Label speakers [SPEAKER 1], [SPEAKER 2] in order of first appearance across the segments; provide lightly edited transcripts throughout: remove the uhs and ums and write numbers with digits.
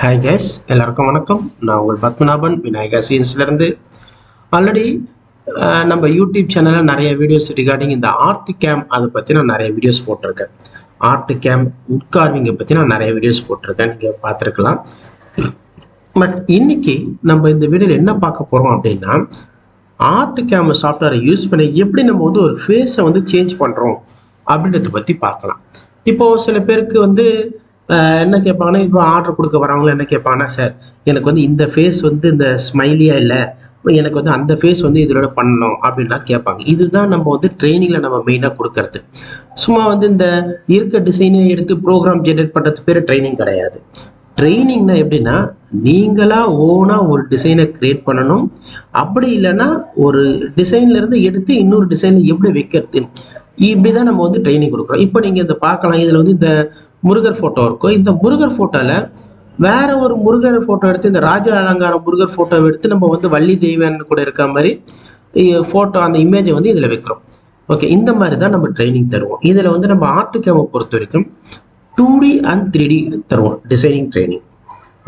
[SPEAKER 1] Hi guys, எல்லாருக்கும் வணக்கம். நான் உங்கள் பத்மநாபன் விநாயகா சீன்ஸ்லேருந்து. ஆல்ரெடி நம்ம யூடியூப் சேனலில் நிறைய வீடியோஸ் ரிகார்டிங் இந்த ஆர்ட் கேம் அதை பற்றி நான் நிறைய வீடியோஸ் போட்டிருக்கேன். ஆர்ட் கேம் உட்கார்விங்கை பற்றி நான் நிறைய வீடியோஸ் போட்டிருக்கேன், நீங்கள் பார்த்துருக்கலாம். பட் இன்னைக்கு நம்ம இந்த வீடியோவில் என்ன பார்க்க போகிறோம் அப்படின்னா, ஆர்ட் கேம் சாஃப்ட்வேரை யூஸ் பண்ணி எப்படி நம்ம வந்து ஒரு ஃபேஸை வந்து சேஞ்ச் பண்ணுறோம் அப்படின்றத பற்றி பார்க்கலாம். இப்போது சில பேருக்கு வந்து என்ன கேட்பாங்கன்னா, இப்போ ஆர்டர் கொடுக்க வரவங்களும் என்ன கேட்பாங்கன்னா, சார் எனக்கு வந்து இந்த ஃபேஸ் வந்து இந்த ஸ்மைலியாக இல்லை, எனக்கு வந்து அந்த ஃபேஸ் வந்து இதோட பண்ணணும் அப்படின்லாம் கேட்பாங்க. இதுதான் நம்ம வந்து ட்ரைனிங்கில் நம்ம மெயினாக கொடுக்கறது. சும்மா வந்து இந்த இருக்க டிசைனை எடுத்து ப்ரோக்ராம் ஜென்ரேட் பண்ணுறது பேர் ட்ரைனிங் கிடையாது. ட்ரைனிங்னா எப்படின்னா, நீங்களாக ஓனாக ஒரு டிசைனை க்ரியேட் பண்ணணும். அப்படி இல்லைன்னா ஒரு டிசைன்லேருந்து எடுத்து இன்னொரு டிசைனில் எப்படி வைக்கிறது, இப்படி தான் நம்ம வந்து ட்ரைனிங் கொடுக்குறோம். இப்போ நீங்கள் இதை பார்க்கலாம். இதில் வந்து இந்த முருகர் ஃபோட்டோ இருக்கும். இந்த முருகர் ஃபோட்டோவில் வேற ஒரு முருகர் ஃபோட்டோ எடுத்து, இந்த ராஜ அலங்கார முருகர் ஃபோட்டோவை எடுத்து நம்ம வந்து வள்ளி தெய்வன் கூட இருக்க மாதிரி ஃபோட்டோ அந்த இமேஜை வந்து இதில் வைக்கிறோம். ஓகே, இந்த மாதிரி தான் நம்ம ட்ரைனிங் தருவோம். இதில் வந்து நம்ம ஆர்ட் கேமை பொறுத்த வரைக்கும் 2D அண்ட் 3D தருவோம் டிசைனிங் ட்ரைனிங்.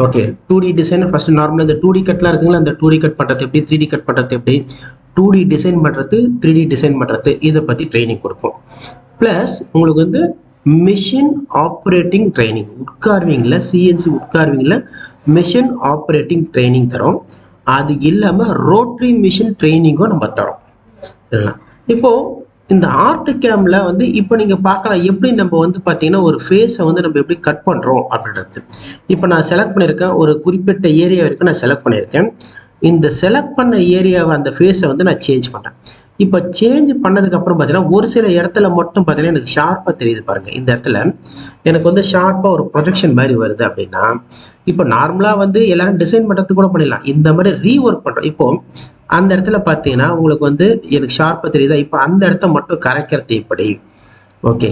[SPEAKER 1] ஓகே, 2D டிசைனை ஃபஸ்ட்டு நார்மலாக இந்த 2D கட்லாம் இருக்குங்களா, அந்த 2D கட் பண்ணுறது எப்படி, 3D கட் பண்ணுறது எப்படி, 2D டிசைன் பண்ணுறது, 3D டிசைன் பண்ணுறது, இதை பற்றி ட்ரைனிங் கொடுப்போம். ப்ளஸ் உங்களுக்கு வந்து மிஷின் ஆப்ரேட்டிங் ட்ரைனிங், உட்கார்விங்கில் சிஎன்சி உட்கார்விங்கில் மிஷின் ஆப்ரேட்டிங் ட்ரைனிங் தரோம். அது இல்லாமல் ரோட்ரி மிஷின் ட்ரைனிங்கும் நம்ம தரோம். இப்போது இந்த ஆர்ட் கேமில் வந்து இப்போ நீங்கள் பார்க்கலாம், எப்படி நம்ம வந்து பார்த்தீங்கன்னா ஒரு ஃபேஸை வந்து நம்ம எப்படி கட் பண்ணுறோம் அப்படின்றது. இப்போ நான் செலக்ட் பண்ணியிருக்கேன், ஒரு குறிப்பிட்ட ஏரியா வரைக்கும் நான் செலக்ட் பண்ணியிருக்கேன். இந்த செலக்ட் பண்ண ஏரியாவை அந்த ஃபேஸை வந்து நான் சேஞ்ச் பண்ணுறேன். இப்போ சேஞ்ச் பண்ணதுக்கப்புறம் பார்த்தீங்கன்னா ஒரு சில இடத்துல மட்டும் பார்த்தீங்கன்னா எனக்கு ஷார்ப்பாக தெரியுது பாருங்கள். இந்த இடத்துல எனக்கு வந்து ஷார்ப்பாக ஒரு ப்ரொஜெக்ஷன் மாதிரி வருது அப்படின்னா, இப்போ நார்மலாக வந்து எல்லாரும் டிசைன் பண்ணுறதுக்கு கூட பண்ணிடலாம். இந்த மாதிரி ரீஒர்க் பண்ணுறோம். இப்போது அந்த இடத்துல பார்த்தீங்கன்னா உங்களுக்கு வந்து எனக்கு ஷார்ப்பாக தெரியுதா, இப்போ அந்த இடத்த மட்டும் கரைக்கிறது எப்படி. ஓகே,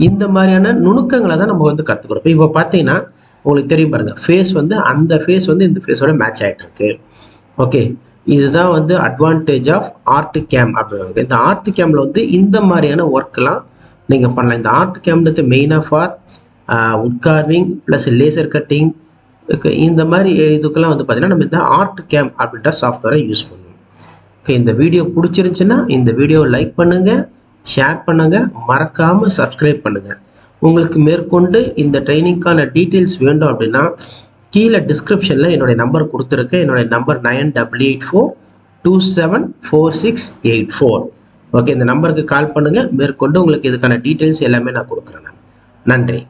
[SPEAKER 1] இந்த மாதிரியான நுணுக்கங்களை தான் நம்ம வந்து கற்றுக் கொடுப்போம். இப்போ பார்த்தீங்கன்னா உங்களுக்கு தெரியும் பாருங்கள், ஃபேஸ் வந்து அந்த ஃபேஸ் வந்து இந்த ஃபேஸோட மேட்ச் ஆகிட்டு இருக்கு. ஓகே, இதுதான் வந்து அட்வான்டேஜ் ஆஃப் ஆர்ட் கேம் அப்படின்வாங்க. இந்த ஆர்ட் கேமில் வந்து இந்த மாதிரியான ஒர்க்லாம் நீங்கள் பண்ணலாம். இந்த ஆர்ட் கேம்ன்றது மெயினாக ஃபார் உட்கார்விங் ப்ளஸ் லேசர் கட்டிங், இந்த மாதிரி இதுக்கெல்லாம் வந்து பார்த்தீங்கன்னா நம்ம இந்த ஆர்ட் கேம் அப்படின்ற சாஃப்ட்வேரை யூஸ் பண்ணுவோம். ஓகே, இந்த வீடியோ பிடிச்சிருந்துச்சுன்னா இந்த வீடியோவை லைக் பண்ணுங்கள், ஷேர் பண்ணுங்கள், மறக்காமல் சப்ஸ்கிரைப் பண்ணுங்கள். உங்களுக்கு மேற்கொண்டு இந்த ட்ரைனிங்க்கான டீட்டெயில்ஸ் வேண்டும் அப்படின்னா கீழே டிஸ்கிரிப்ஷனில் என்னுடைய நம்பர் கொடுத்துருக்கேன். என்னுடைய நம்பர் 9884274684. ஓகே, இந்த நம்பருக்கு கால் பண்ணுங்கள். மேற்கொண்டு உங்களுக்கு இதுக்கான டீட்டெயில்ஸ் எல்லாமே நான் கொடுக்குறேன். நன்றி.